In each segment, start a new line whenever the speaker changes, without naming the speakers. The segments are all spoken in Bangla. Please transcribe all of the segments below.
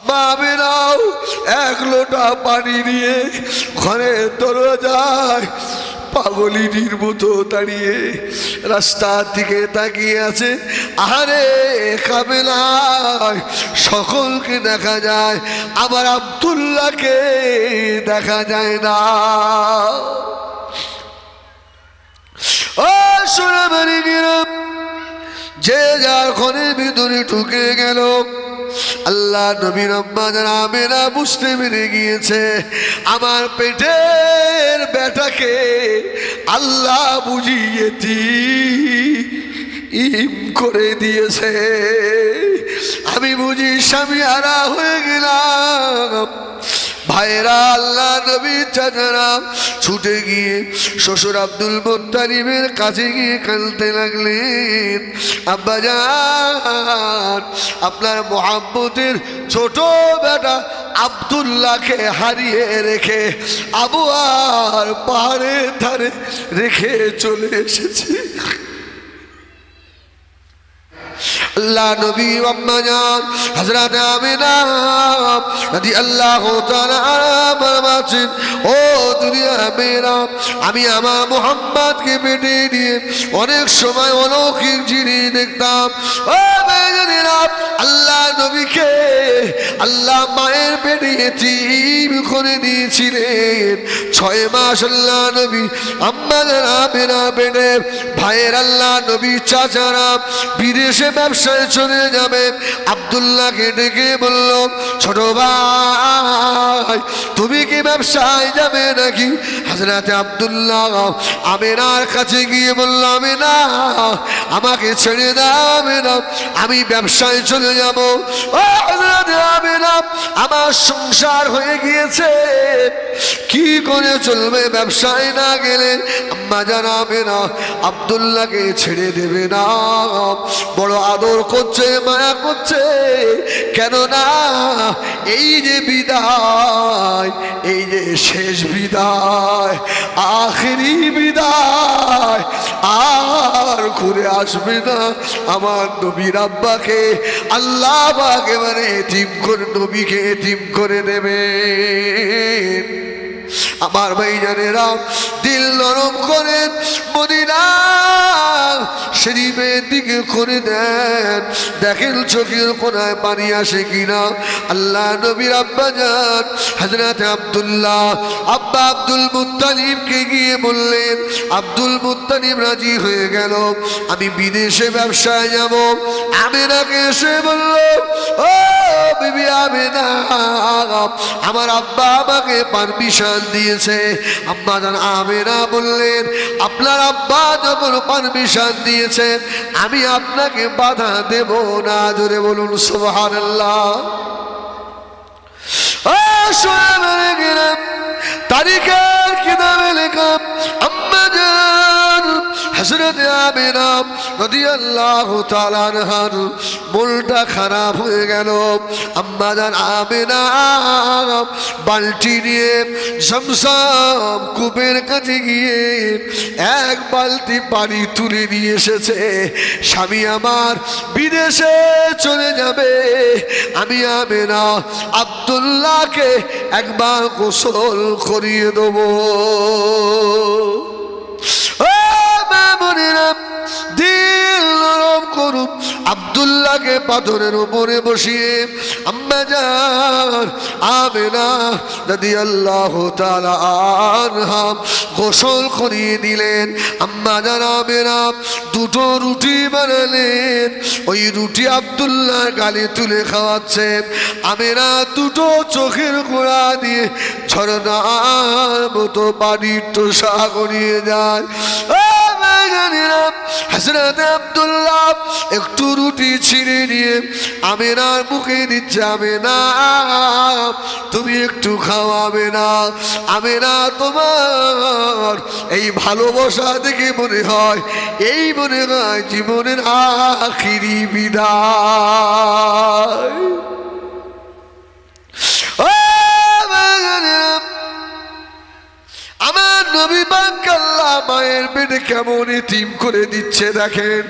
বাবেরাও এক লোটা পানি নিয়ে ঘরে দরজায় পাগলিনীর মতো দাঁড়িয়ে রাস্তার দিকে তাকিয়ে আছে। আরে কাবেলায় সকলকে দেখা যায়, আবার আব্দুল্লাহকে দেখা যায় না। ও সোনামারি গ্রাম, যে যার ঘরের ভিতরে ঢুকে গেল। আল্লাহ নবীর আম্মা যারা আমেনা বুঝতে পেরে গিয়েছে, আমার পেটের বেটাকে আল্লাহ বুঝিয়ে ইম করে দিয়েছে, আমি বুঝি স্বামী হারা হয়ে গেলাম। ভাইরা, আল্লাহ নবীর চাচারা ছুটে গিয়ে শ্বশুর আব্দুল মুত্তালিবের কাছে গিয়ে কাঁদতে লাগলেন। আব্বাজান, আপনার মোহাম্মতের ছোট বেটা আব্দুল্লাহকে হারিয়ে রেখে আবু আর পাহাড়ের ধারে রেখে চলে এসেছি। আল্লাহ নবী আম্মা জান হযরত আমিনা রাদিয়াল্লাহু তাআলা বলেন, ও দুনিয়া মেরা, আমি আমার মুহাম্মদকে পেটে নিয়ে অনেক সময় অলৌকিক জিনিস দেখতাম। ও মেয়েরা, আল্লাহ নবীকে আল্লাহ মায়ের পেটে এতিম করে দিয়েছিলেন 6 মাস। আল্লাহ নবী আম্মা জান আমিনা পেটে। ভাইয়ের, আল্লাহ নবী চাচারা বিদেশে ব্যবসায় চলে যাবে। আব্দুল্লাহকে ডেকে বলল, ছোট ভাই, তুমি কি ব্যবসায় যাবে নাকি? হযরত আব্দুল্লাহ আমিনার কাছে গিয়ে বলল, আমিনা, আমাকে ছেড়ে দাও আমিনা, আমি ব্যবসায় চলে যাব। ও হযরত আমিনা, আমার সংসার হয়ে গিয়েছে, কি করে চলবে ব্যবসায় না গেলে? আম্মা জানাবে না, আব্দুল্লাহকে ছেড়ে দেবে না, বড় আদর করছে, মায়া করছে। কেননা এই যে বিদায়, এই যে শেষ বিদায়, আখেরি বিদায়, আর ঘুরে আসবে না। আমার নবীর আব্বাকে আল্লাহ একেবারে এতিম করে, নবীকে এতিম করে দেবে। আমার ভাইজানেরা, দিল নরম করে মদিনা শরীফের দিকে করে দেন, দেখেন চোখের কোনায় পানি আসে কিনা। আল্লাহ নবীর আব্বা জান হযরত আব্দুল্লাহ আব্বা আব্দুল মুত্তালিবকে গিয়ে বললেন। আব্দুল মুত্তালিব রাজি হয়ে গেল, আমি বিদেশে ব্যবসায় যাব। আমিনাকে এসে বলল, ও বিবি আমিনা, আমার আব্বা আমাকে পারমিশন দিয়েছে। আম্মা জান আমিনা বললেন, আপনার আব্বা যখন পারমিশন দিয়েছে, আমি আপনাকে বাধা দেব না। জোরে বলুন সুবহানাল্লাহ। তারিখের কিতাবে লেখা, আম্মা জান হযরত আমিনা রাদিয়াল্লাহু তাআলা আনহার মনটা খারাপ হয়ে গেল। আম্মা জান আমিনা বালতি নিয়ে জমজম কূপের কাছে গিয়ে এক বালতি পানি তুলে নিয়ে এসেছে। স্বামী আমার বিদেশে চলে যাবে, আমি আমিনা আব্দুল্লাহকে একবার গোসল করিয়ে দেবো। দিল নরম করুন, আব্দুল্লাহকে পাথরের উপরে বসিয়ে আম্মা জান আমিনা রাদিয়াল্লাহু তাআলা আনহা গোসল করিয়ে দিলেন। আম্মা জান আমিনা দুটো রুটি বানালেন, ওই রুটি আব্দুল্লাহর গালে তুলে খাওয়াচ্ছেন। আমিনা দুটো চোখের গোড়া দিয়ে ঝরনার মতো পানির টোসা গড়িয়ে যায়। হযরত আব্দুল্লাহ একটু রুটি ছিঁড়ে নিয়ে আমিনার মুখে দিচ্ছে। আমিনা, তুমি একটু খাওয়াবে না? আমিনা, তোমার এই ভালোবাসা দেখে মনে হয়, এই মনে হয় জীবনের আখিরি বিদায়। আমার নবী পাক আল্লাহ মায়ের পেটে কেমন এতিম করে দিচ্ছে দেখেন।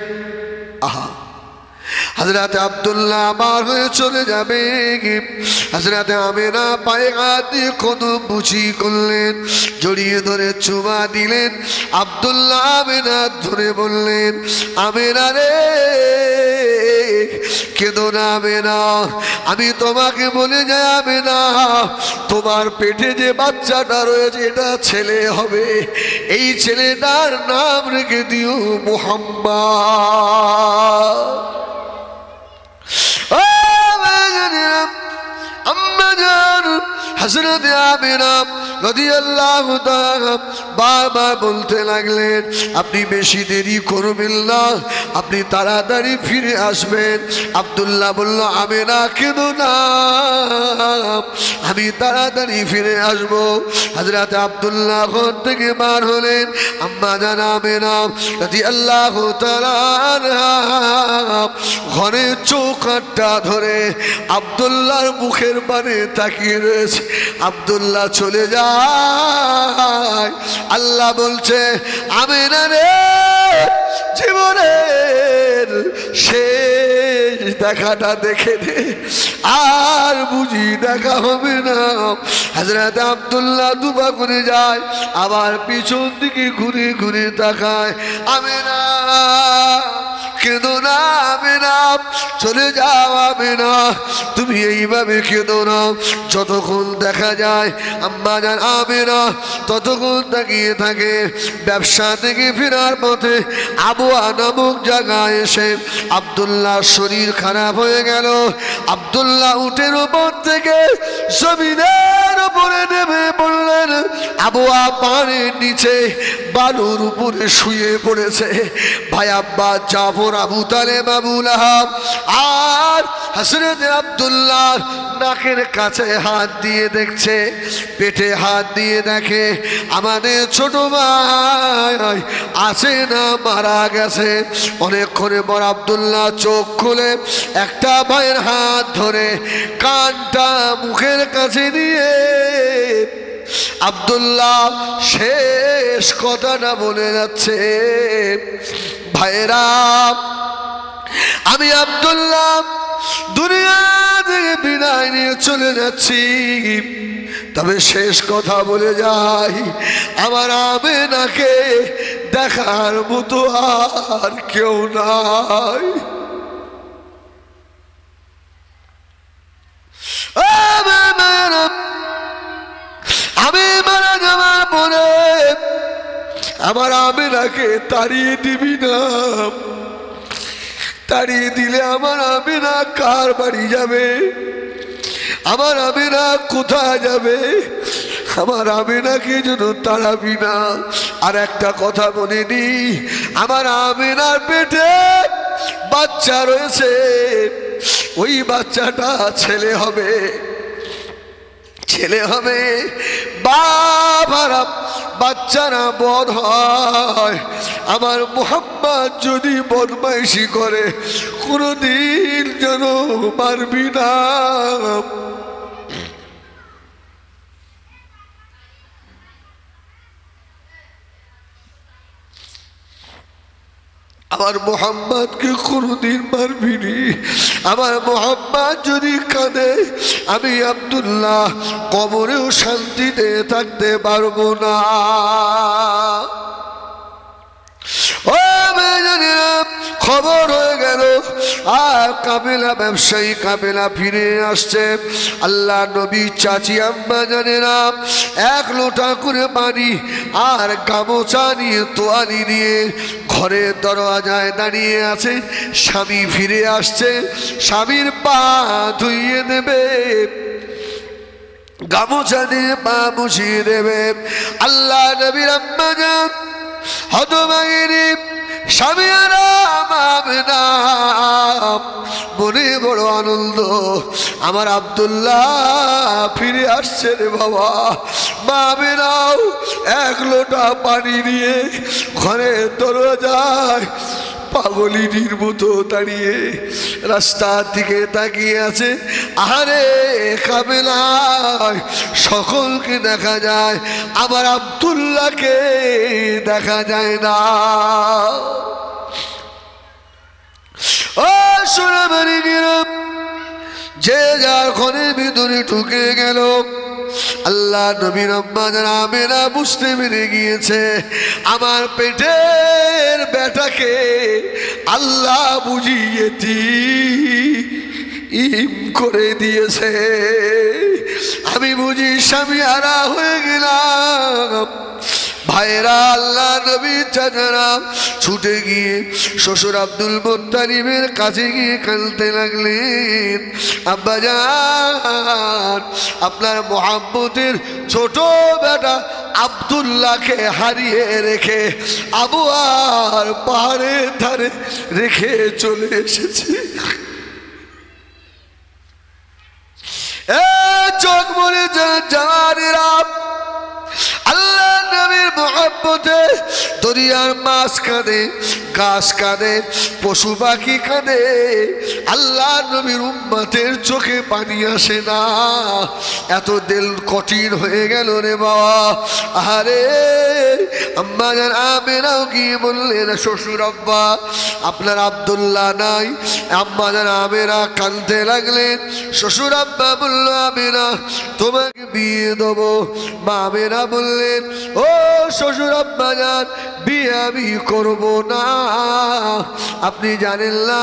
আহা, হযরত আব্দুল্লাহ আমার হয়ে চলে যাবে। হযরত আমেনা পায়ে হাত দিয়ে কদম মুচি করলেন, জড়িয়ে ধরে চুমা দিলেন। আব্দুল্লাহ আমেনা ধরে বললেন, আমেনা রে কেঁদো না আমেনা, আমি তোমাকে বলে যাই আমেনা, তোমার পেটে যে বাচ্চাটা রয়েছে এটা ছেলে হবে, এই ছেলেটার নাম রেখে দিও মুহাম্মদ। হযরত আমেনা রাদিয়াল্লাহু তাআলা বারবার বলতে লাগলেন, আপনি বেশি দেরি করবেন না, আপনি তাড়াতাড়ি ফিরে আসবেন। আব্দুল্লাহ বলল, আমেনা কেঁদো না, আমি তাড়াতাড়ি ফিরে আসব। হযরত আব্দুল্লাহ ঘর থেকে বার হলেন। আম্মা জান আমেনা রাদিয়াল্লাহু তাআলা ঘরে চৌকাঠটা ধরে আব্দুল্লাহর মুখের পানে তাকিয়ে রয়েছে। আব্দুল্লাহ চলে যায়। আল্লাহ বলছে, আমেনা রে জীবনের শেষ দেখাটা দেখে দে, আর বুঝি দেখা হবে না। হযরত আব্দুল্লাহ দুপা করে যায়, আবার পিছন দিকে ঘুরে ঘুরে তাকায়। আমেনা কেঁদো না আমেনা, চলে যাও আমেনা, তুমি এইভাবে কেঁদো না। যতক্ষণ দেখা যায় আম্মা জান আমেনা ততক্ষণ তাকিয়ে থাকে। ব্যবসা থেকে ফেরার পথে আবুয়া নামক জায়গায় এসে আব্দুল্লাহর শরীর খারাপ হয়ে গেল। আব্দুল্লাহ উটের উপর থেকে জমিনের উপরে নেমে পড়লেন। আবুয়া পাহাড়ের নিচে বালুর উপরে শুয়ে পড়েছে। ভাই আব্বাস জাফর, আবু তালেব, আবু লাহাব আর হযরত আব্দুল্লাহ নাকের কাছে হাত দিয়ে দেখছে, পেটে হাত দিয়ে দেখে আমাদের ছোট ভাই আছে না মারা গেছে। অনেকক্ষণে পর আব্দুল্লাহ চোখ খুলে একটা ভাইয়ের হাত ধরে কানটা মুখের কাছে নিয়ে আব্দুল্লাহ শেষ কথাটা বলে যাচ্ছে, ভাইরা আমি আব্দুল্লাহ দুনিয়া থেকে বিদায় নিয়ে চলে যাচ্ছি, তবে শেষ কথা বলে যাই, আমার আমেনাকে দেখার মতো আর কেউ নাই। আমি মারা যাওয়ার পরে আমার আমেনাকে তাড়িয়ে দিবি না, তাড়িয়ে দিলে আমার আমেনা কার বাড়ি যাবে, আমার আমেনা কোথায় যাবে, আমার আমেনাকে যেন তাড়াবি না। আর একটা কথা বলে নি, আমার আমেনার পেটে বাচ্চা রয়েছে, ওই বাচ্চাটা ছেলে হবে, ছেলে হবে। বাবারা বাচ্চারা বধ হয়, আমার মুহাম্মদ যদি বদমাইশি করে কোনদিন যেন পারবি না। আমার মুহাম্মদকে কোনদিন মারবিনি। আমার মুহাম্মদ যদি কাঁদে আমি আব্দুল্লাহ কবরেও শান্তিতে থাকতে পারবো না। ও মেয়েরা, খবর হয়ে গেল আর কাফেলা, ব্যবসায়ী কাফেলা ফিরে আসছে। আল্লাহ নবী চাচি আম্মা জানেরা এক লোটা করে পানি আর গামছা নিয়ে তোয়ালি নিয়ে ঘরের দরওয়াজায় দাঁড়িয়ে আছে। স্বামী ফিরে আসছে, স্বামীর পা ধুইয়ে দেবে, গামছা দিয়ে পা মুছিয়ে দেবে। আল্লাহ নবীর আম্মা জান হতভাগিনী স্বামী আমেনা মনে বড় আনন্দ, আমার আব্দুল্লাহ ফিরে আসছে রে বাবা। মা আমেনাও এক লোটা পানি নিয়ে ঘরের দরজায় পাগলিনীর মতো দাঁড়িয়ে রাস্তার দিকে তাকিয়ে আছে। আরে কাফেলায় সকলকে দেখা যায়, আমার আব্দুল্লাহকে দেখা যায় না। ও সোনামারি গিরাম, যে যার ঘরের ভিতরে ঢুকে গেল। আল্লাহ নবীর আম্মা জান আমেনা বুঝতে পেরে গিয়েছে আমার পেটের বেটাকে আল্লাহ বুঝিয়েতি ইম করে দিয়েছে, আমি বুঝি স্বামী হারা হয়ে গেলাম। ভাইরা, আল্লাহ নবী চাচারা ছুটে গিয়ে শ্বশুর আব্দুল মুত্তালিবের কাছে গিয়ে কাঁদতে লাগলেন। আব্বাজান, আপনার মোহাম্মতের ছোট বেটা আব্দুল্লাহকে হারিয়ে রেখে আবু আর পাহাড়ের ধারে রেখে চলে এসেছি। চোখ মরে জানেরা, আল্লাহ নবীর মোহাব্বতে দরিয়ার মাছ কাঁদে, গাছ কাঁদে, পশু পাখি কাঁদে, আল্লাহ নবীর উম্মতের চোখে পানি আসে না। এত দিল কঠিন হয়ে গেল রে বাবা। আরে আম্মা জান আমেনাও গিয়ে বললেন, শ্বশুর আব্বা আপনার আব্দুল্লাহ নাই। আম্মা জান আমেনা কাঁদতে লাগলেন। শ্বশুর আব্বা বলল, আমেনা তোমাকে বিয়ে দেবো। মা আমেনা বললেন, ও শ্বশুর আব্বা জান, বিয়ে আমি করবো না। আপনি জানেন না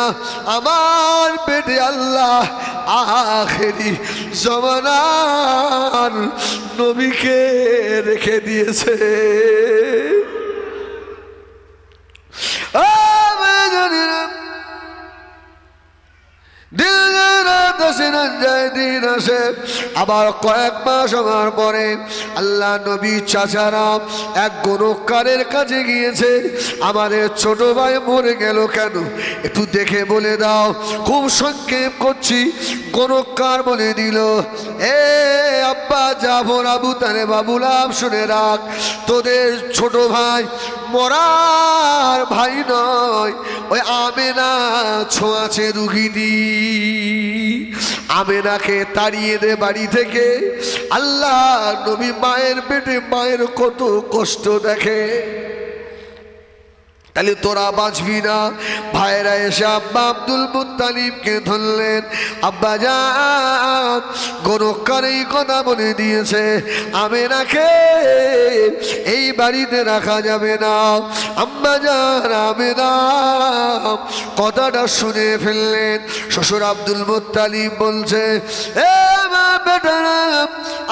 আমার পেটে আল্লাহ আখেরি জমানার নবীকে রেখে দিয়েছে। দিন আসে, আবার কয়েক মাস হওয়ার পরে আল্লাহ নবী চাচারা এক গণককারের কাছে গিয়েছে। আমাদের ছোট ভাই মরে গেল কেন, একটু দেখে বলে দাও। খুব সংক্ষেপ করছি। গণককার বলে দিল, এ আব্বা জাফর, আবু তালেব, আবুল আব, শুনে রাখ, তোদের ছোট ভাই মরার ভাই নয়, ওই আমেনা ছোঁয়াছে রুগিনী। আমেনাকে তাড়িয়ে দে বাড়ি থেকে। আল্লাহ নবী মায়ের পেটে মায়ের কত কষ্ট দেখে, তাহলে তোরা বাঁচবি না। ভাইরা এসে আব্বা আব্দুল মুত্তালিবকে ধরলেন। আব্বা জান, গণককার এই কথা বলে দিয়েছে, আমেনাকে এই বাড়িতে রাখা যাবে না। আম্মা জান আমেনা কথাটা শুনে ফেললেন। শ্বশুর আব্দুল মুত্তালিব বলছে, এ মা বেটারা,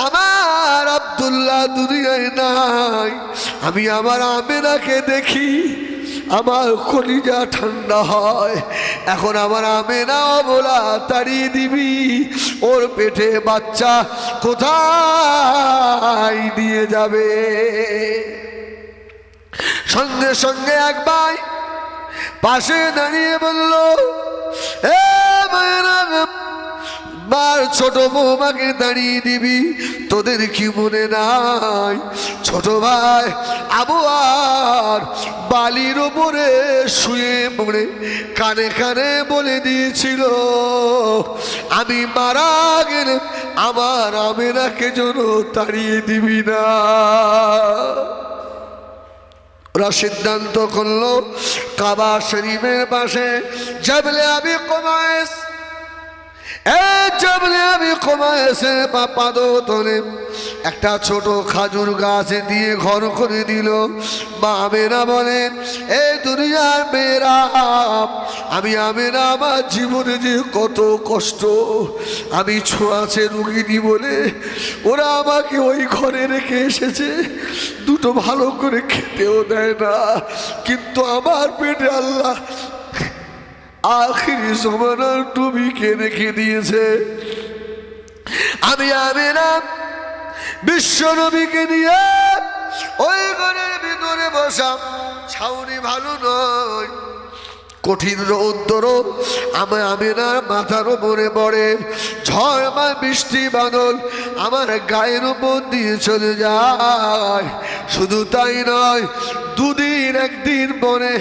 আমার আব্দুল্লাহ দুনিয়ায় নাই, আমি আমার আমেনাকে দেখি আমার কলিজা ঠান্ডা হয়। এখন আমার আমেনা বলা তাড়িয়ে দিবি, ওর পেটে বাচ্চা কোথায় নিয়ে যাবে? সঙ্গে সঙ্গে এক ভাই পাশে দাঁড়িয়ে বলল, এ মায়েরা, মার ছোট বৌমাকে দাঁড়িয়ে দিবি, তোদের কি মনে নাই ছোট ভাই আবু আর বালির ওপরে শুয়ে পড়ে কানে কানে বলে দিয়েছিল, আমি মারা গেলে আমার আমেনাকে যেন তাড়িয়ে দিবি না। ওরা সিদ্ধান্ত করলো কাবা শরীফের পাশে জাবলে আবি কুবাইস, একটা ছোট খাজুর গাছ দিয়ে ঘর করে দিল। মা আমেনা বলেন, এই দুনিয়ার মেয়েরা, আমি আমেনা আমার জীবনে যে কত কষ্ট, আমি ছোঁয়াছে রুগিনী বলে ওরা আমাকে ওই ঘরে রেখে এসেছে, দুটো ভালো করে খেতেও দেয় না, কিন্তু আমার পেটে আল্লাহ আখিরি জমানার নবীকে রেখে দিয়েছে। আমি আমেনা বিশ্ব নবীকে নিয়ে ওই ঘরের ভিতরে বসা, ছাউনি ভালো নয়, কঠিন রৌদ্র আমার আমেনার মাথার উপরে পড়ে, ঝড় বা বৃষ্টি বাদল আমার গায়ের উপর দিয়ে চলে যায়। শুধু তাই নয়, দুদিন একদিন পরে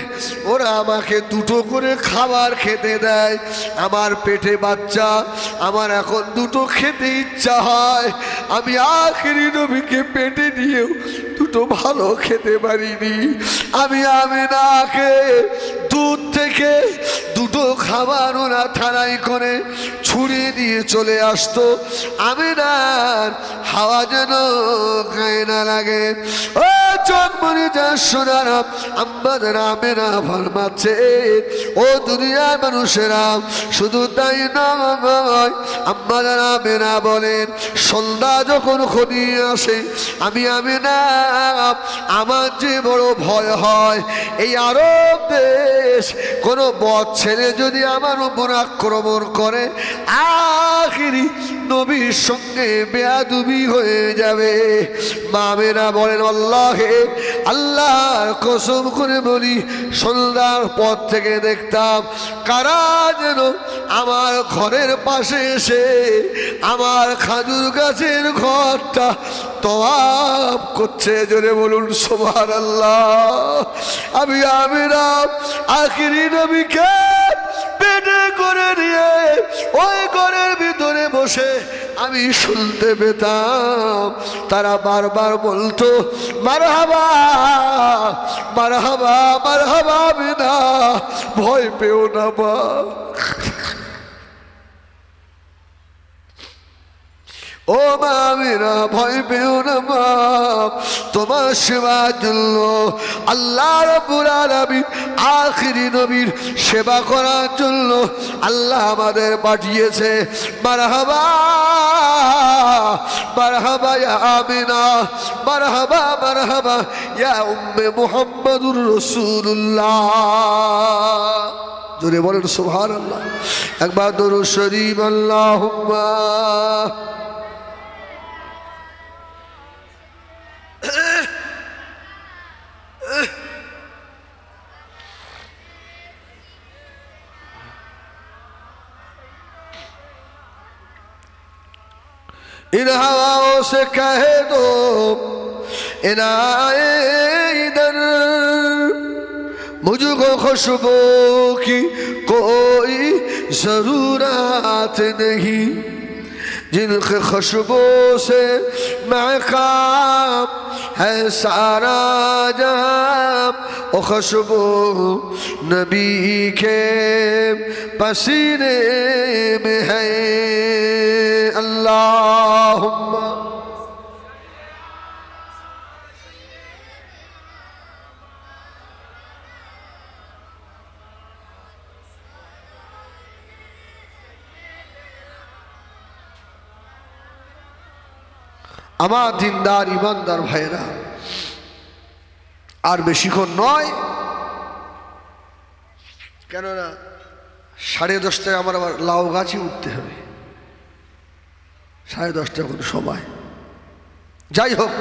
ওরা আমাকে দুটো করে খাবার খেতে দেয়। আমার পেটে বাচ্চা, আমার এখন দুটো খেতে ইচ্ছা হয়। আমি আখিরি নবীকে পেটে নিয়েও দুটো ভালো খেতে পারিনি। আমি আমেনাকে দুধ থেকে দুটো খাবার ওরা থানায় করে ছুঁড়ে দিয়ে চলে আসতো। আমিনার হাওয়া যেন গায়ে না লাগে। ও চোখ মরে যা সোনার আমাদের আমেনা ফরমাচ্ছে, ও দুনিয়ার মানুষেরা, শুধু তাই নয়, আমাদের আমেনা বলেন সন্ধ্যা যখন ঘনিয়ে আসে আমি আমেনা আমার যে বড় ভয় হয়, এই আরব দেশ কোনো বদ ছেলে যদি আমার উপর আক্রমণ করে আখিরি নবীর সঙ্গে বেয়াদবি হয়ে যাবে। মা আমেনা বলেন আল্লাহে, আল্লাহর কসম করে বলি, সন্ধ্যার পর থেকে দেখতাম কারা যেন আমার ঘরের পাশে এসে আমার খাজুর গাছের ঘরটা তওয়াব করছে। জোরে বলুন সুবহানাল্লাহ। আমি আমেনা আখিরি নবীকে পেটে করে নিয়ে ওই ঘরের ভিতরে বসে আমি শুনতে পেতাম তারা বারবার বলতো মারহাবা মারহাবা মারহাবা আমেনা, ভয় পেও না মা। ও মা আমেনা, ভয় পেও না মা, তোমার সেবার জন্য আল্লাহ রাব্বুল আলামিন আখিরি নবীর সেবা করার জন্য আল্লাহ আমাদের পাঠিয়েছে। মারহাবা মারহাবা ইয়া আমেনা, মারহাবা মারহাবা ইয়া উম্মে মুহাম্মাদুর রাসূলুল্লাহ। জোরে বলেন সুবহানাল্লাহ। একবার দরুদ শরীফ আল্লাহুম্মা इन हवाओं से कह दो इन आए इधर, मुझको खुशबू की कोई जरूरत नहीं, जिनके खुशबू से महकाम है सारा जहां, ओ खुशबू नबी के पसीने में है। अल्लाहुम्मा আমার দিনদার ইমানদার ভাইরা, আর বেশিক্ষণ নয়, কেননা 10:30টায় আমার আবার লাউ গাছই উঠতে হবে। 10:30 এখন সময়। যাই হোক,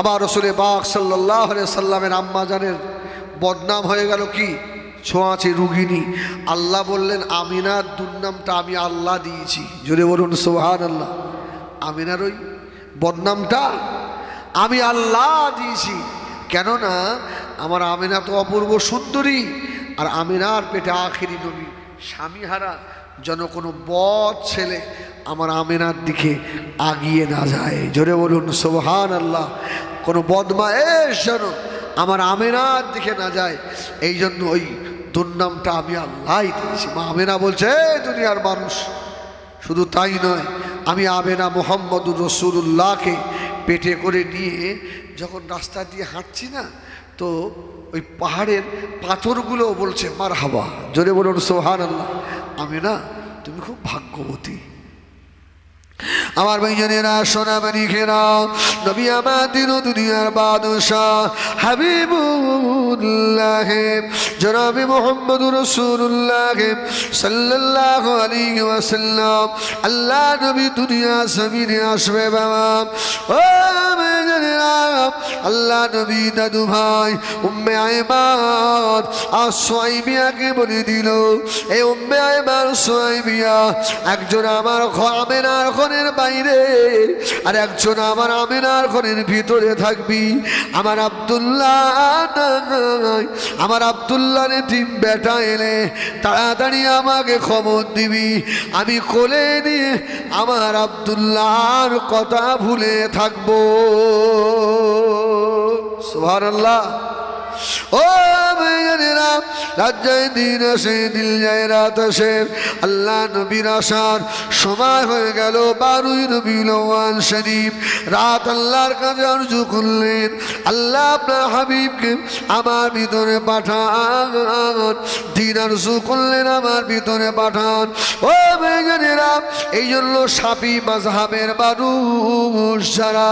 আমার রাসূল পাক সাল্লাল্লাহু আলাইহি সাল্লামের আম্মা জানের বদনাম হয়ে গেল কি? ছোঁয়াচে রুগিনী। আল্লাহ বললেন আমিনার দুর্নামটা আমি আল্লাহ দিয়েছি। জোরে বলুন সুবহানাল্লাহ। আমিনার ওই বদনামটা আমি আল্লাহ দিয়েছি। কেননা আমার আমিনা তো অপূর্ব সুন্দরী, আর আমিনার পেটে আখিরি নবী স্বামীহারা, যেন কোনো বদ ছেলে আমার আমিনার দিকে আগিয়ে না যায়। জোরে বলুন সুবহানাল্লাহ। কোনো বদমায়েশ যেন আমার আমিনার দিকে না যায়, এই জন্য ওই দুর্নামটা আমি আল্লাহ দিয়েছি। মা আমিনা বলছে দুনিয়ার মানুষ, শুধু তাই নয়, আমি আমেনা মুহাম্মদুর রাসূলুল্লাহকে পেটে করে নিয়ে যখন রাস্তা দিয়ে হাঁটছি না, তো ওই পাহাড়ের পাথরগুলো বলছে মারহাবা। জোরে বলুন সুবহানাল্লাহ। আমেনা তুমি খুব ভাগ্যবতী। আমার ভাইজানেরা, সোনামণি খেরা, নবী আমাদের দুনিয়ার বাদশাহ হাবিবুল্লাহ জনাবে মুহাম্মদুর রাসূলুল্লাহ সাল্লাল্লাহু আলাইহি ওয়াসাল্লাম, আল্লাহ নবী দুনিয়া জমিনে আসবে বাবা। ও ভাইজানেরা, আল্লাহ নবী দাদু ভাই উম্মে আয়মান আর সুয়াইবিয়াকে বলে দিল, এই উম্মে আয়মান সুয়াইবিয়া একজন আমার আমেনার ঘরের বাইরে আর একজন আমার আমেনার ঘরের ভিতরে থাকবি। আমার আব্দুল্লাহর এতিম বেটা এলে তাড়াতাড়ি আমাকে খবর দিবি, আমি কোলে নিয়ে আমার আব্দুল্লাহর কথা ভুলে থাকবো। সুবহানাল্লাহ। ও ভাইজানেরা, রাজ্জায় দিন আসে দিল যায় রাত আসে আল্লাহ নবীর আসার সময় হয়ে গেল 12ই রবিউল আউয়াল শরীফ রাত আল্লাহর কাছে আরজু করলেন আল্লাহ আপনার হাবিবকে আমার ভিতরে পাঠান দিন আরজু করলেন আমার ভিতরে পাঠান ও বেগানেরা এই জন্য শাফি মাযহাবের মানুষ যারা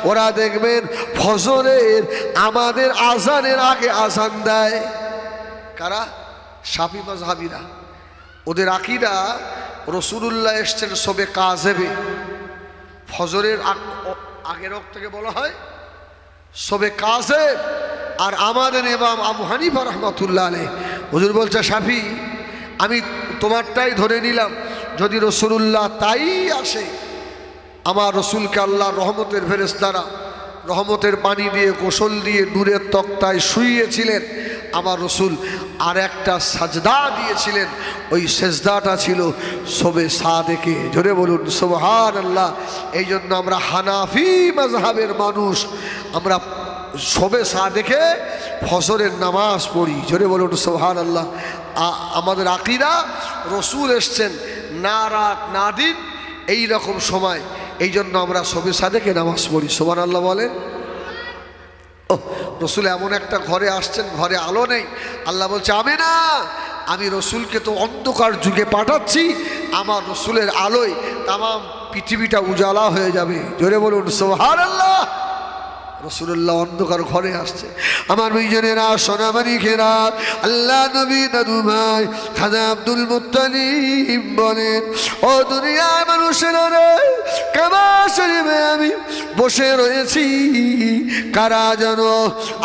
ওরা দেখবেন ফজরের আমাদের আজানের আগে আজান দেয় কারা শাফি মাযহাবীরা ওদের আকীদা রাসূলুল্লাহ এসেছেন সবে কাযেবে ফজরের আগের ওয়াক্তকে বলা হয় সবে কাযেব আর আমাদের ইমাম আবু হানিফা রাহমাতুল্লাহ আলাইহি হুজুর বলছে শাফি আমি তোমারটাই ধরে নিলাম যদি রাসূলুল্লাহ তাই আসে আমার রাসূলকে আল্লাহ রহমতের ফেরেশতারা রহমতের পানি দিয়ে গোসল দিয়ে নূরের তক্তায় শুইয়েছিলেন আমার রাসূল আর একটা সাজদা দিয়েছিলেন ওই সেজদাটা ছিল শবে সাদেকে জোরে বলুন সুবহানাল্লাহ এই জন্য আমরা হানাফি মাযহাবের মানুষ আমরা শবে সাদেকে ফজরের নামাজ পড়ি জোরে বলুন সুবহানাল্লাহ আমাদের আকীদা রাসূল এসেছেন না রাত না দিন এই রকম সময় এই জন্য আমরা শবে সাদেকে নামাজ পড়ি সুবহানাল্লাহ বলেন ও রাসূল এমন একটা ঘরে আসছেন ঘরে আলো নেই আল্লাহ বলছে আমিনা আমি রাসূলকে তো অন্ধকার যুগে পাঠাচ্ছি আমার রাসূলের আলোয় তাম পৃথিবীটা উজালা হয়ে যাবে জোরে বলুন সুবহানাল্লাহ রাসূলুল্লাহ অন্ধকার ঘরে আসছে আমার ভাইজানেরা সোনামানিকেরা আল্লাহ নবী দাদু ভাই খাজা আব্দুল মুত্তালিব বলেন ও দুনিয়ার মানুষেরা রে কাবা শরীফে আমি বসে রয়েছি কারা যেন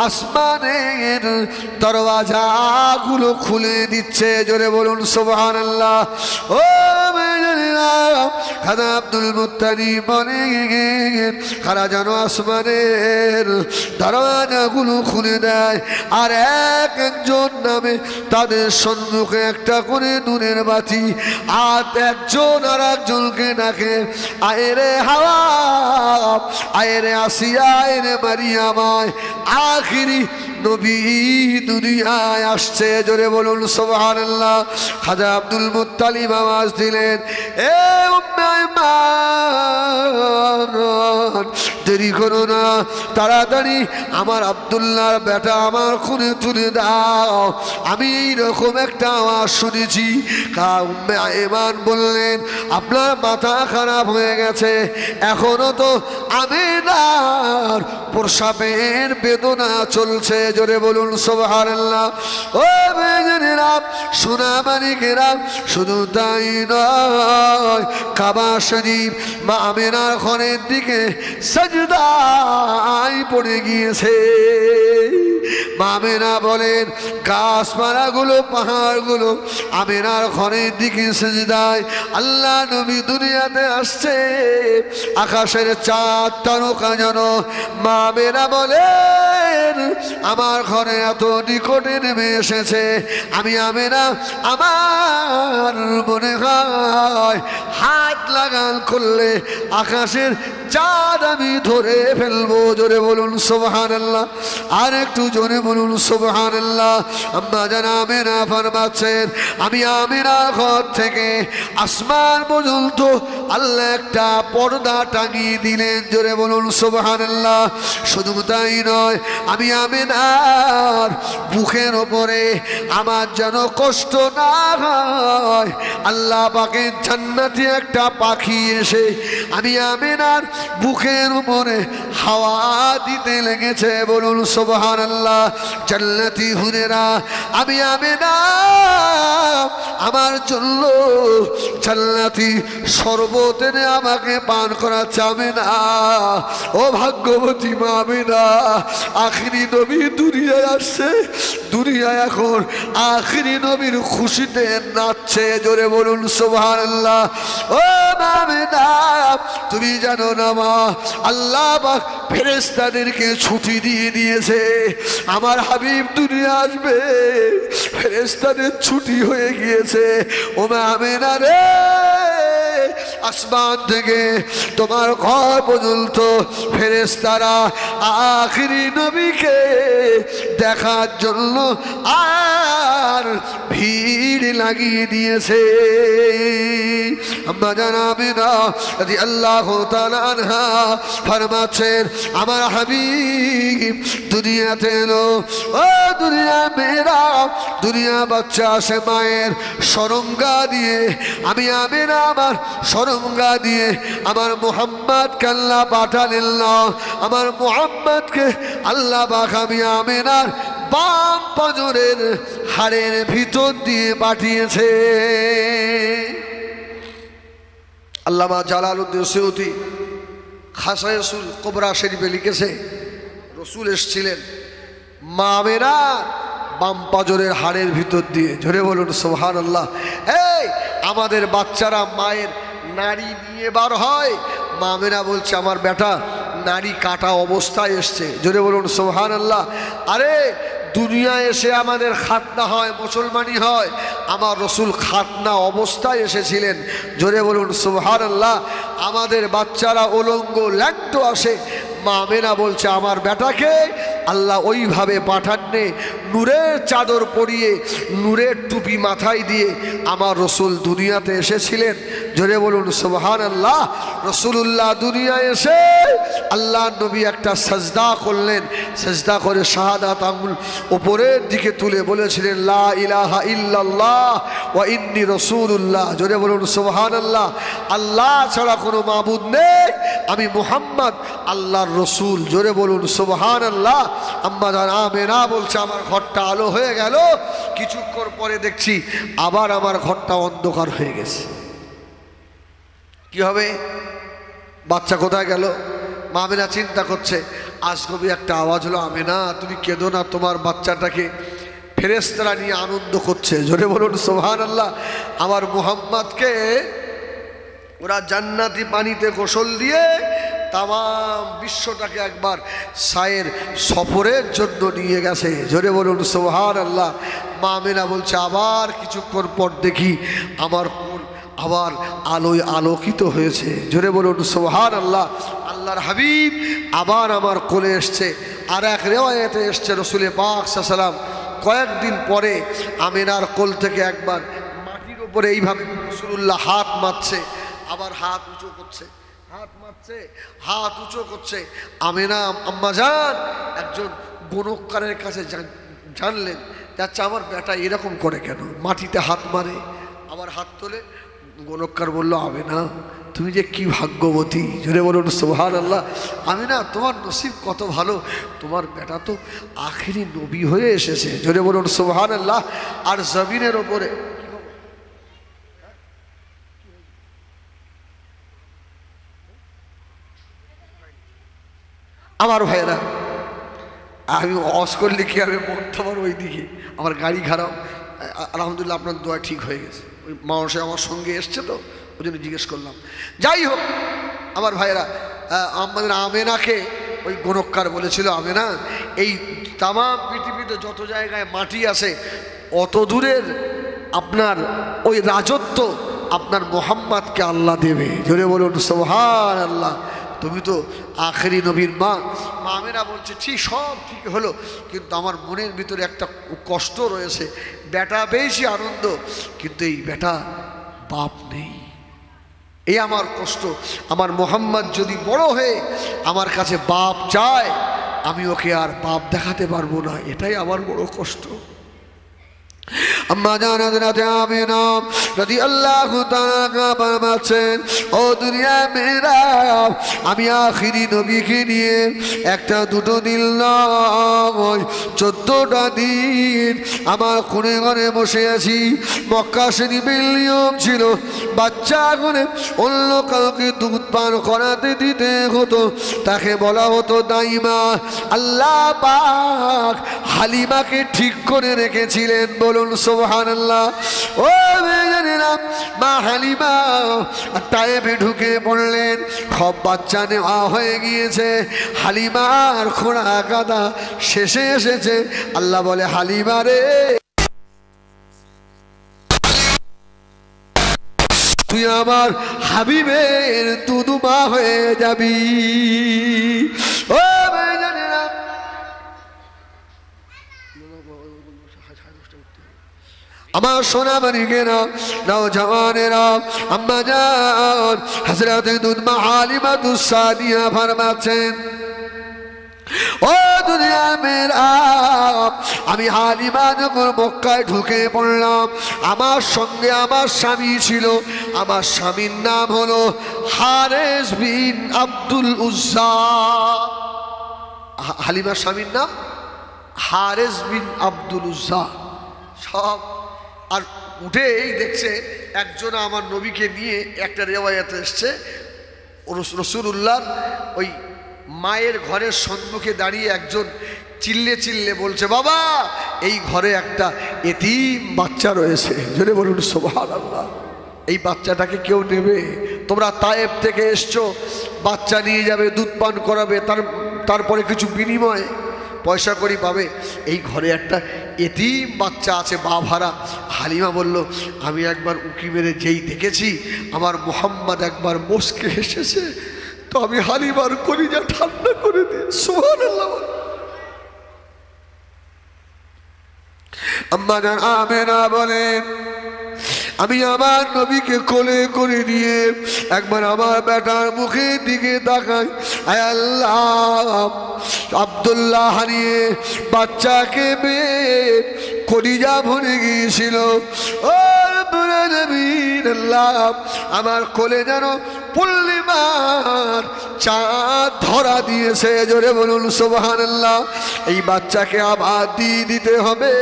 আসমানের দরওয়াজাগুলো খুলে দিচ্ছে জোরে বলুন সুবহানাল্লাহ ও ভাইজানেরা খাজা আব্দুল মুত্তালিব বলেন কারা যেন আসমানের দরওয়াজাগুলো খুলে দেয় আর এক একজন নামে তাদের সম্মুখে একটা করে নূরের বাতি আর একজন আর একজনকে ডাকে আয়রে হাওয়া আয়রে আসিয়া আয়রে মারিয়ামায় আখিরি নবী দুনিয়ায় আসছে জোরে বলুন সুবহানাল্লাহ খাজা আব্দুল মুত্তালিব আওয়াজ দিলেন এ উম্মে আইমান দেরি করো না তাড়াতাড়ি আমার আব্দুল্লাহর বেটা আমার খুনে তুলে দাও আমি এইরকম একটা আওয়াজ শুনেছি উম্মে আইমান বললেন আপনার মাথা খারাপ হয়ে গেছে এখনো তো আমিনার প্রসাবের বেদনা চলছে জোরে বলুন সুবহানাল্লাহ ও বেজনেরা সোনামানিকেরা শুধু তাই নয় কাবা শরীফ মা আমিনার ঘরের দিকে সাজদায় পড়ে গিয়েছে মা আমিনা বলেন গাছপালাগুলো পাহাড়গুলো আমিনার ঘরের দিকে সাজদায় আল্লাহ নবী দুনিয়াতে আসছে আকাশের চাঁদ তারকা যেন মা আমিনা বলেন আমার ঘরে এত নিকটে নেমে এসেছে আমি আমিনা আমার মনে হয় হাত লাগান করলে আকাশের চাঁদ আমি ধরে ফেলবো জোরে বলুন সুবহানাল্লাহ আর একটু জোরে বলুন সুবহানাল্লাহ আম্মা জান আমিনা ফরমাচ্ছেন আমি আমিনার ঘর থেকে আসমান পর্যন্ত আল্লাহ একটা পর্দা টাঙিয়ে দিলেন জোরে বলুন সুবহানাল্লাহ শুধু তাই নয় আমি আমিনার বুকের ওপরে আমার যেন কষ্ট না হয় আল্লাহ পাকের জান্নাতি একটা পাখি এসে আমি আমিনার বুকের উপরে হাওয়া দিতে লেগেছে বলুন সুবহানাল্লাহ জান্নাতি হুরেরা আমি আমিনা আমার জন্য জান্নাতি শরবত এনে আমাকে পান করাচ্ছে আমিনা ও ভাগ্যবতী মা আমিনা আখিরি নবী দুনিয়ায় আসছে দুনিয়ায় এখন আখিরি নবীর খুশিতে নাচছে জোরে বলুন সুবহানাল্লাহ ও মা আমিনা তুমি জানো না মা আল্লাহ পাক ফেরেশতাদেরকে ছুটি দিয়ে দিয়েছে আমার হাবিব দুনিয়া আসবে ফেরেশতাদের ছুটি হয়ে গিয়েছে ও মা আমিনা রে আসমান থেকে তোমার ঘর পর্যন্ত ফেরেশতারা আখিরি নবীকে দেখার জন্য আর ভিড় লাগিয়ে দিয়েছে। আম্মা জান আমিনা রাদিয়াল্লাহু তাআলা আনহা ফরমাচ্ছেন, আমার হাবিব দুনিয়াতে এলো, ও দুনিয়া মেয়েরা, দুনিয়া বাচ্চা আসে মায়ের শরমগা দিয়ে, আমি আমিনা আমার শরমগা দিয়ে আমার মুহাম্মদকে আল্লাহ পাঠালেন না, আমার মুহাম্মদকে আল্লাহ পাক আমি আমিনার বাম পাঁজরের হাড়ের ভিতর দিয়ে পাঠিয়েছে। আল্লামা জালালউদ্দিন সৈয়দী খাসায়সুল কুবরা শরীফে লিখেছে, রসুল এসেছিলেন মা আমিনার বাম পাঁজরের হাড়ের ভিতর দিয়ে। জোরে বলুন সুবহানাল্লাহ। এই আমাদের বাচ্চারা মায়ের নাড়ি নিয়ে বার হয়, মা আমিনা বলছে আমার বেটা নাড়ি কাটা অবস্থায় এসছে। জোরে বলুন সুবহানাল্লাহ। আরে দুনিয়া এসে আমাদের খাতনা হয়, মুসলমানি হয়, আমার রসুল খাতনা অবস্থায় এসেছিলেন। জোরে বলুন সুবহানাল্লাহ। আমাদের বাচ্চারা উলঙ্গ ল্যাংটো আসে, মা আমিনা বলছে আমার বেটাকে আল্লাহ ওইভাবে পাঠাননি, নূরের চাদর পরিয়ে নূরের টুপি মাথায় দিয়ে আমার রসুল দুনিয়াতে এসেছিলেন। জোরে বলুন সুবহানাল্লাহ। রসুলুল্লাহ দুনিয়ায় এসে আল্লাহ নবী একটা সাজদা করলেন, সাজদা করে শাহাদাত আঙ্গুল উপরের দিকে তুলে বলেছিলেন লা ইলাহা ইল্লাল্লাহ ওয়া ইন্নী রাসূলুল্লাহ। জোরে বলুন সুবহানাল্লাহ। আল্লাহ ছাড়া কোনো মাবুদ নেই, আমি মুহাম্মদ আল্লাহর রসুল। জোরে বলুন সুবহানাল্লাহ। আম্মা জান আমিনা বলছে আমার ঘরটা আলো হয়ে গেল, কিছুক্ষণ পরে দেখছি আবার আমার ঘরটা অন্ধকার হয়ে গেছে। কি হবে? বাচ্চা কোথায় গেল? মা আমিনা চিন্তা করছে। আজগবি একটা আওয়াজ হলো, আমিনা তুমি কেঁদো না, তোমার বাচ্চাটাকে ফেরেশতারা নিয়ে আনন্দ করছে। জোরে বলুন সুবহানাল্লাহ। আমার মুহাম্মদকে ওরা জান্নাতি পানিতে গোসল দিয়ে তাম বিশ্বটাকে একবার সায়ের সফরের জন্য নিয়ে গেছে। জোরে বলুন সুবহানাল্লাহ। মা আমিনা বলছে আবার কিছুক্ষণ পর দেখি আমার কোল আবার আলোয় আলোকিত হয়েছে। জোরে বলুন সুবহানাল্লাহ। আল্লাহর হাবিব আবার আমার কোলে এসছে। আর এক রিওয়ায়াতে এসছে রসুল পাক সাল্লাল্লাহু আলাইহি ওয়াসাল্লাম কয়েকদিন পরে আমিনার কোল থেকে একবার মাটির উপরে এইভাবে রাসূলুল্লাহ হাত মারছে, আবার হাত উঁচু করছে, হাত মারছে, হাত উঁচু করছে। আমিনা আম্মা জান একজন গণককারের কাছে জানলেন, যাচ্ছে আমার বেটা এরকম করে কেন, মাটিতে হাত মারে আবার হাত তোলে। গণককার বলল আমিনা তুমি যে কি ভাগ্যবতী। জোরে বলুন সুবহানাল্লাহ। আমিনা তোমার নসিব কত ভালো, তোমার বেটা তো আখিরি নবী হয়ে এসেছে। জোরে বলুন সুবহানাল্লাহ। আর জমিনের ওপরে আমার ভাইয়েরা, আমি অস করলে কি আমি বলতে পারবো ওই দিকে, আমার গাড়ি খারাপ। আলহামদুলিল্লাহ আপনার দোয়া ঠিক হয়ে গেছে। ওই মানুষে আমার সঙ্গে এসছে তো ওই জন্য জিজ্ঞেস করলাম। যাই হোক আমার ভাইয়েরা, আমাদের আমেনাকে ওই গণককার বলেছিল আমেনা এই তাম পৃথিবীতে যত জায়গায় মাটি আছে অত দূরের আপনার ওই রাজত্ব আপনার মোহাম্মদকে আল্লাহ দেবে। জোরে বলুন সুবহানাল্লাহ। তুমি তো আখেরি নবীর মা। মা আমেনা বলছে ঠিক সব ঠিক হলো, কিন্তু আমার মনের ভিতরে একটা কষ্ট রয়েছে। বেটা পেয়েছি আনন্দ, কিন্তু এই বেটা বাপ নেই, এই আমার কষ্ট। আমার মোহাম্মদ যদি বড় হয়ে আমার কাছে বাপ চায়, আমি ওকে আর বাপ দেখাতে পারবো না, এটাই আমার বড় কষ্ট। আম্মা জান হযরত আমিনা রাদিয়াল্লাহু তাআলা বলেছেন, ও দুনিয়া মেয়েরা, আমি আখিরি নবীকে নিয়ে একটা দুটো দিন নয় 14টা দিন আমার কোণে ঘরে বসে আছি। মক্কা শরীফের নিয়ম ছিল বাচ্চা করে অন্য কাউকে দুধ পান করাতে দিতে হতো, তাকে বলা হতো দাইমা। আল্লাহ পাক হালিমাকে ঠিক করে রেখেছিলেন। বলুন সুবহানাল্লাহ। ও মেয়েরা, মা হালিমা তায়েফে ঢুকে পড়লেন, সব বাচ্চা নেওয়া হয়ে গিয়েছে, হালিমার খোঁড়া কাদা শেষে এসেছে। আল্লাহ বলে হালিমা রে, তুই আমার হাবিবের দুদুমা হয়ে যাবি। ও ভাইজানেরা, আমার সোনা মানিকেরা, নওজওয়ানেরা, আম্মা জান হযরত দুধমা হালিমাতুস সাদিয়া ফরমাচ্ছেন, ও দুনিয়া মেরা, আমি হালিমা যখন মক্কায় ঢুকে পড়লাম, আমার সঙ্গে আমার স্বামী ছিল। আমার স্বামীর নাম হলো হারেস বিন আব্দুল উজ্জা। হালিমার স্বামীর নাম হারেস বিন আব্দুল উজ্জা। সব আর উঠেই দেখছে একজন আমার নবীকে নিয়ে, একটা রেওয়ায়াতে এসছে রাসূলুল্লাহর ওই মায়ের ঘরের সম্মুখে দাঁড়িয়ে একজন চিল্লে চিল্লে বলছে, বাবা এই ঘরে একটা এতিম বাচ্চা রয়েছে। জোরে বলুন সুবহানাল্লাহ। এই বাচ্চাটাকে কেউ নেবে? তোমরা তায়েব থেকে এসছো, বাচ্চা নিয়ে যাবে, দুধ পান করাবে, তারপরে কিছু বিনিময় পয়সা করি পাবে। এই ঘরে একটা এতিম বাচ্চা আছে, বাভারা। হালিমা বলল, আমি একবার উঁকি মেরে যেই দেখেছি আমার মুহাম্মদ একবার মুস্কে এসেছে, তো আমি হালিমার কলিজা ঠান্ডা করে দিই। সুবহানাল্লাহ। আম্মা জান আমেনা বলেন, আমি আমার নবীকে কোলে করে নিয়ে একবার আমার বেটার মুখের দিকে তাকাই, আয় আল্লাহ, আব্দুল্লাহ হারিয়ে বাচ্চাকে মেয়ে কলিজা ভরে গিয়েছিল। ও আল্লাহ, আমার কোলে যেন পূর্ণিমার চাঁদ ধরা দিয়েছে। জোরে বলুন সুবহানাল্লাহ। এই বাচ্চাকে আবার দিয়ে দিতে হবে।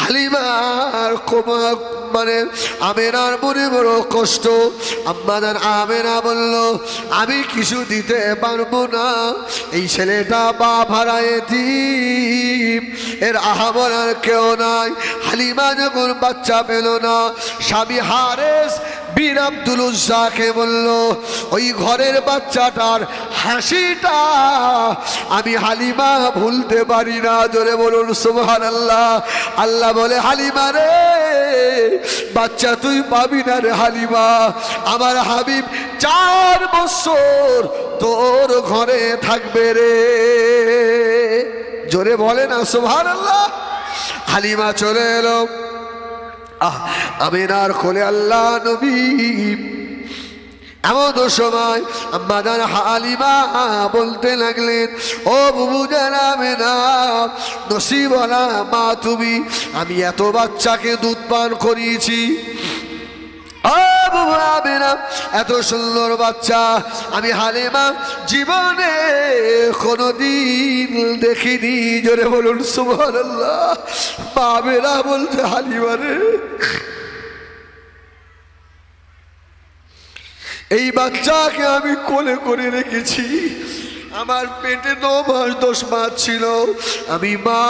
হালিমার মানে আমেনার মনে বড় কষ্ট। আম্মাদার আমেনা বলল, আমি কিছু দিতে পারবো না, এই ছেলেটা বাপ হারা এতিম, এর আহামরার কেউ নাই। হালিমা যখন বাচ্চা পেল না, স্বামী হারেস বিন আব্দুল উজ্জাকে বলল, ওই ঘরের বাচ্চাটার হাসিটা আমি হালিমা ভুলতে পারি না। জোরে বলুন সুবহানাল্লাহ। আল্লাহ বলে, হালিমা রে, বাচ্চা তুই পাবি না রে হালিমা, আমার হাবিব 4 বছর তোর ঘরে থাকবে রে। জোরে বলে না সুবহানাল্লাহ। হালিমা চলে এলো আমিনার কোলে। আল্লাহ নবী এমন সময় আম্মা জান হালিমা বলতে লাগলেন, ও বুবু জান আমেনা, নসিবওয়ালা মা তুমি, আমি এত বাচ্চাকে দুধ পান করিয়েছি, এত সুন্দর বাচ্চা আমি হালিমা জীবনে কোনদিন দেখিনি। জোরে বলুন সুবহানাল্লাহ। বাবেরা বলতে, হালিমা রে, এই বাচ্চাকে আমি কোলে করে রেখেছি, আমার পেটে 9 মাস 10 মাস ছিল, আমি মা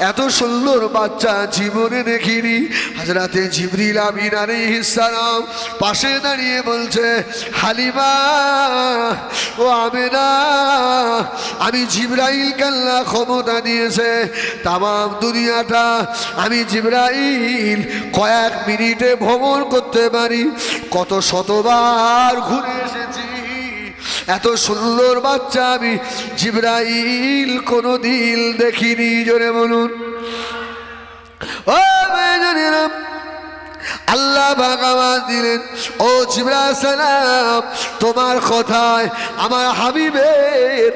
এত সুন্দর বাচ্চা জীবনে দেখিনি। হযরতে জিবরিল আমিন আলাইহিস সালাম পাশে দাঁড়িয়ে বলছে, হালিমা ও আমেনা, আমি জিবরাইলকে আল্লাহ ক্ষমতা দিয়েছে তাম দুনিয়াটা আমি জিবরাইল কয়েক মিনিটে ভ্রমণ করতে পারি। কত শতবার ঘুরে এসেছি, এত সুন্দর বাচ্চা আমি জিবরাইল কোনদিন দেখিনি। জোরে বলুন। ও মেজনেরা, আল্লাহ আওয়াজ দিলেন, ও জিবরাইল সালাম, তোমার কথায় আমার হাবিবের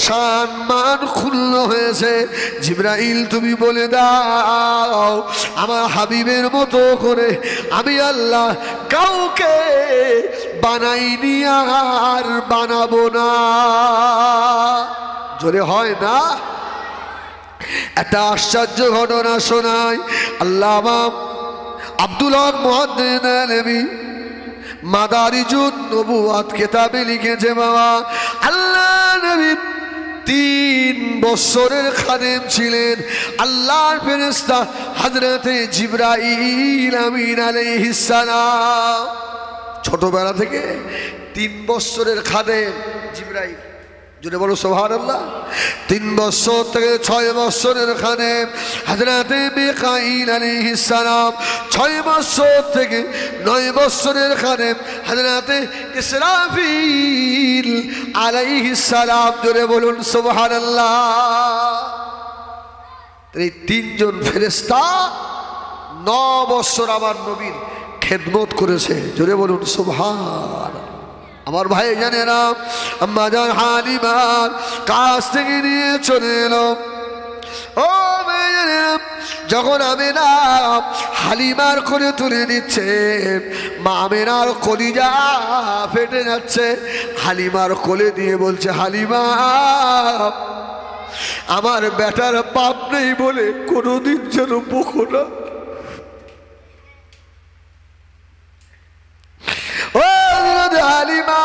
সম্মান ক্ষুণ্ণ হয়েছে। জিবরাইল তুমি বলে দাও, আমার হাবিবের মতো করে আমি আল্লাহ কাউকে বানাইনি আর বানাবো না। জোরে হয় না? একটা আশ্চর্য ঘটনা শোনায়। আল্লামা আব্দুল হক মুহাদ্দিস আলভী মাদারিজুন নবুওয়াত কিতাবে লিখেছে, বাবা আল্লাহ নবী 3 বছরের খাদেম ছিলেন আল্লাহর ফেরেশতা হযরতে জিবরাইল আমিন আলাইহিস সালাম। ছোটবেলা থেকে 3 বছরের খাদেম জিবরাইল। জোরে বলো সুবহানাল্লাহ। 3 বছর থেকে 6 বছরের খাদেম হযরতে মিকাঈল আলাইহিস সালাম, 6 বছর থেকে 9 বছরের খাদেম হযরতে ইসরাফিল আলাইহিস সালাম। জোরে বলুন সুবহানাল্লাহ। এই 3 জন ফেরেশতা 9 বছর আমার নবীর খেদমত করেছে। জোরে বলুন সুবহান। আমার ভাই জানেরা, আম্মা জান হালিমার কাছ থেকে নিয়ে চলে এলো। ও ভাইয়েরা, যখন আমিনা হালিমার কোলে তুলে দিচ্ছে, মা আমিনার কলিজা ফেটে যাচ্ছে। হালিমার কোলে দিয়ে বলছে, হালিমা আমার বেটার পাপ নেই বলে কোনোদিন যেন বকো না। হালিমা,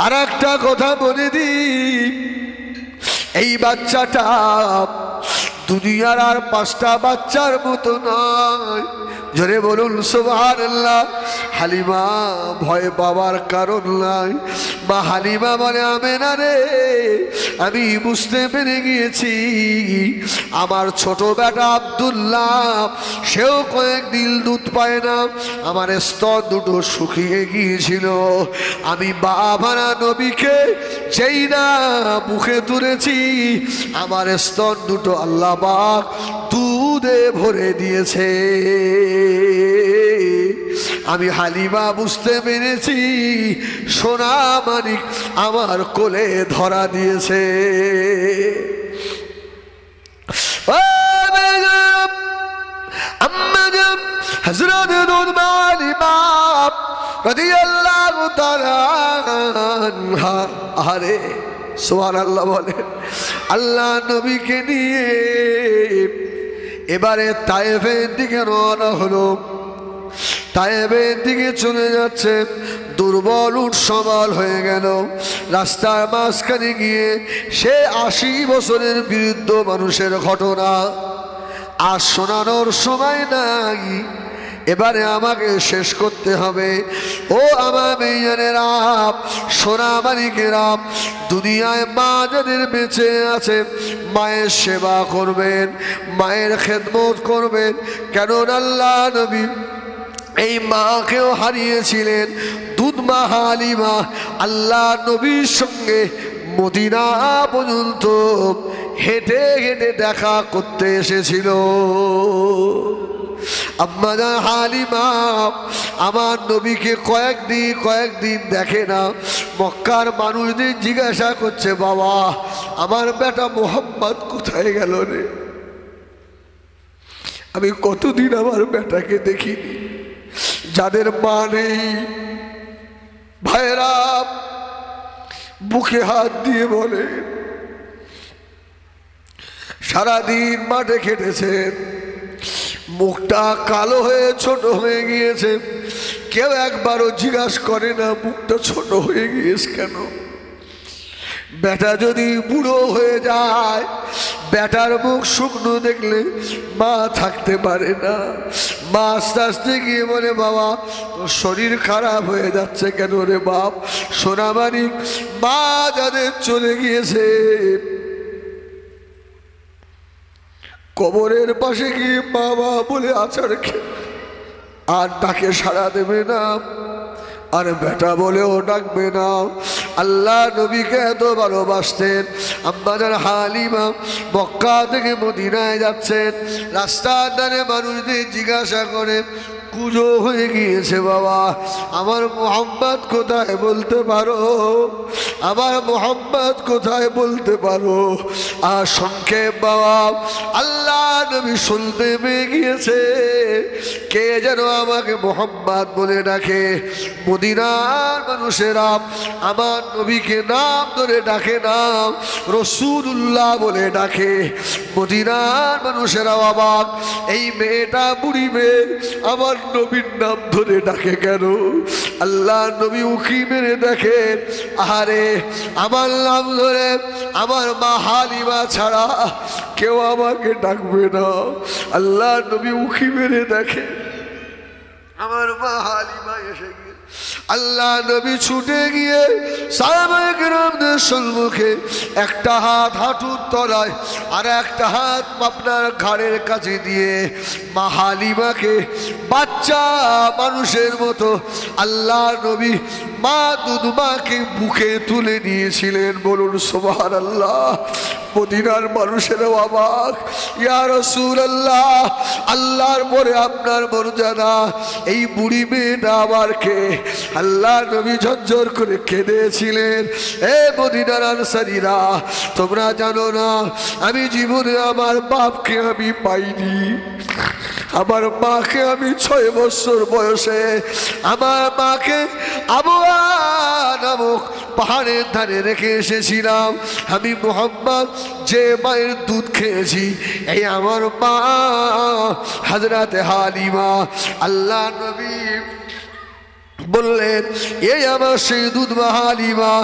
আর একটা কথা বলে দিই, এই বাচ্চাটা দুনিয়ার আর 5টা বাচ্চার মতো নয়। জোরে বলুন সুবহানাল্লাহ। হালিমা ভয় পাওয়ার কারণ নাই। মা হালিমা বলে, আমেনা রে, আমি বুঝতে পেরে গিয়েছি আমার ছোট বেটা আব্দুল্লাহ, সেও কয়েকদিন দুধ পায় না, আমার স্তন দুটো শুকিয়ে গিয়েছিল। আমি বাবারা নবীকে যেই না মুখে তুলেছি, আমার স্তন দুটো আল্লাহ পাক দুধে ভরে দিয়েছে। আমি হালিমা বুঝতে পেরেছি সোনা মানিক আমার কোলে ধরা দিয়েছে। হযরত হালিমা রাদিয়াল্লাহু তাআলা আনহা, আরে সুবহানাল্লাহ বলে, আল্লাহ নবীকে নিয়ে এবারে তায়েফের দিকে রওনা হলো। তায়েফের দিকে চলে যাচ্ছে। দুর্বল উট সবল হয়ে গেল। রাস্তার মাঝখানে গিয়ে সে 80 বছরের বৃদ্ধ মানুষের ঘটনা আর শোনানোর সময় নাই, এবারে আমাকে শেষ করতে হবে। ও আমার মেয়েরা, সোনা মানিকেরা, দুনিয়ায় মা যাদের বেঁচে আছে, মায়ের সেবা করবেন, মায়ের খেদমত করবেন। কেন আল্লাহ নবী এই মাকেও হারিয়েছিলেন। দুধ মা হালিমা আল্লাহ নবীর সঙ্গে মদিনা পর্যন্ত হেঁটে হেঁটে দেখা করতে এসেছিল। আম্মা জান হালিমা আমার নবীকে কয়েকদিন দেখে না। মক্কার মানুষদের জিজ্ঞাসা করছে, বাবা আমার বেটা মোহাম্মদ কোথায় গেল রে? আমি কতদিন আমার বেটাকে দেখিনি। যাদের মা নেই ভাইরা বুকে হাত দিয়ে বলে, সারাদিন মাঠে খেটেছেন, মুখটা কালো হয়ে ছোট হয়ে গিয়েছে। কেউ একবারও জিজ্ঞাসা করে না মুখটা ছোট হয়ে গিয়েছে কেন। বেটা যদি বুড়ো হয়ে যায়, বেটার মুখ শুকনো দেখলে মা থাকতে পারে না। মা আস্তে আস্তে গিয়ে বলে, বাবা তোর শরীর খারাপ হয়ে যাচ্ছে কেন রে বাপ? সোনামানি মা যাদের চলে গিয়েছে, কবরের পাশে গিয়ে বাবা বলে আছাড় খেয়ে আর ডাকে সাড়া দেবে না, আর বেটা বলেও ডাকবে না। আল্লাহ নবীকে এত ভালোবাসতেন। আম্মা জান হালিমা মক্কা থেকে মদিনায় যাচ্ছেন। রাস্তার ধারে মানুষদের জিজ্ঞাসা করে, কুজো হয়ে গিয়েছে বাবা, আমার মোহাম্মদ কোথায় বলতে পারো? আমার মোহাম্মদ কোথায় বলতে পারো? আর সংক্ষেপ বাবা, আল্লাহ নবী শুনতে পেয়ে গিয়েছে কে যেন আমাকে মোহাম্মদ বলে ডাকে। মদিনার মানুষেরা আমার নবীকে নাম ধরে ডাকে না, রাসূলুল্লাহ বলে ডাকে। মদিনার মানুষেরা অবাক, এই মেয়েটা বুড়ি মেয়ে আমার নবীর নাম ধরে ডাকে কেন? আল্লাহ নবী উকি মেরে দেখেন, আরে আমার নাম ধরে আমার মা হালিমা ছাড়া কেউ আমাকে ডাকবে না। আল্লাহ নবী উকি মেরে দেখে আমার মা হালিমা এসে গিয়ে আল্লাহ নবী ছুটে গিয়ে সাহাবায়ে কেরামদের সম্মুখে একটা হাত হাঁটুর তলায় আর একটা হাত আপনার ঘাড়ের কাছে দিয়ে মা হালিমাকে বাচ্চা মানুষের মতো আল্লাহ নবী মা দুধমাকে বুকে তুলে নিয়েছিলেন। বলুন সুবহানাল্লাহ। মদিনার মানুষের অবাক, ইয়া রাসূলুল্লাহ, আল্লাহর পরে আপনার মর্যাদা, এই বুড়ি মেয়েটা আবার কে? আল্লাহ নবী ঝরঝর করে কেঁদেছিলেন। এ মদিনার আনসারীরা, তোমরা জানো না আমি জীবনে আমার বাপকে আমি পাইনি। আমার মাকে আমি 6 বছর বয়সে আমার মাকে আবওয়া নামক পাহাড়ের ধারে রেখে এসেছিলাম। আমি মুহাম্মদ যে মায়ের দুধ খেয়েছি, এই আমার মা হযরতে হালিমা। আল্লাহ নবী বললেন, এই আমার সেই দুধ মা হালিমা।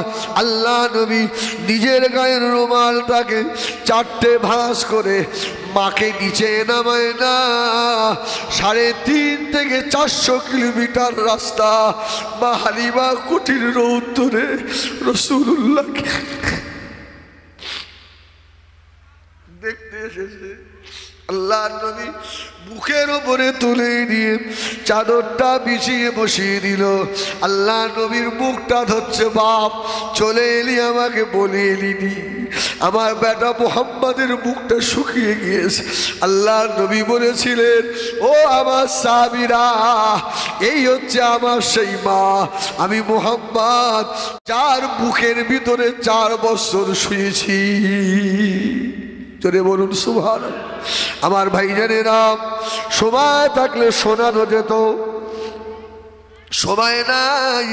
আল্লাহ নবী নিজের গায়ের রুমালটাকে 4টে ভাঁজ করে মাকে নিচে নামায় না। 3.5 থেকে 400 কিলোমিটার রাস্তা মা হালিমা কঠিন রৌদ্রে রাসূলুল্লাহকে দেখতে এসেছে। আল্লাহ নবী বুকের উপরে তুলে নিয়ে চাদরটা বিছিয়ে বসিয়ে দিল। আল্লাহ নবীর মুখটা ধরছে, বাপ চলে এলি, আমাকে বলে এলিনি, আমার বেটা মুহাম্মাদের মুখটা শুকিয়ে গিয়েছে। আল্লাহ নবী বলেছিলেন, ও আমার সাহাবীরা, এই হচ্ছে আমার সেই মা, আমি মুহাম্মদ যার বুকের ভিতরে 4 বছর শুয়েছি। জোরে বলুন সুবহানাল্লাহ। আমার ভাইজানেরা, সময় থাকলে শোনানো যেত, সময় নাই।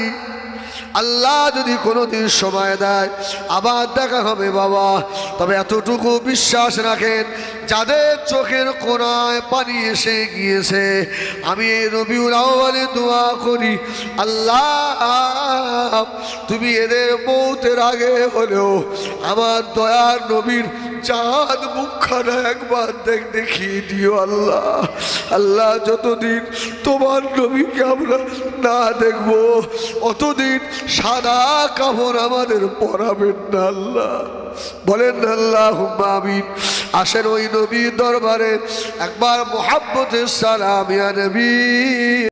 আল্লাহ যদি কোনোদিন সময় দেয় আবার দেখা হবে বাবা। তবে এতটুকু বিশ্বাস রাখেন, যাদের চোখের কোণায় পানি এসে গিয়েছে, আমি এই রবিউল আউয়ালে দোয়া করি, আল্লাহ তুমি এদের মৌতের আগে হলেও আমার দয়ার নবীর চাঁদ মুখখানা একবার দেখিয়ে দিও আল্লাহ। আল্লাহ যতদিন তোমার নবীকে আমরা না দেখবো, অতদিন সাদা কাপড় আমাদের পরাবেন না আল্লাহ। বলেন আল্লাহুম্মা আমিন। আসেন ওই নবীর দরবারে একবার মুহাব্বতের সালাম, ইয়া নবী।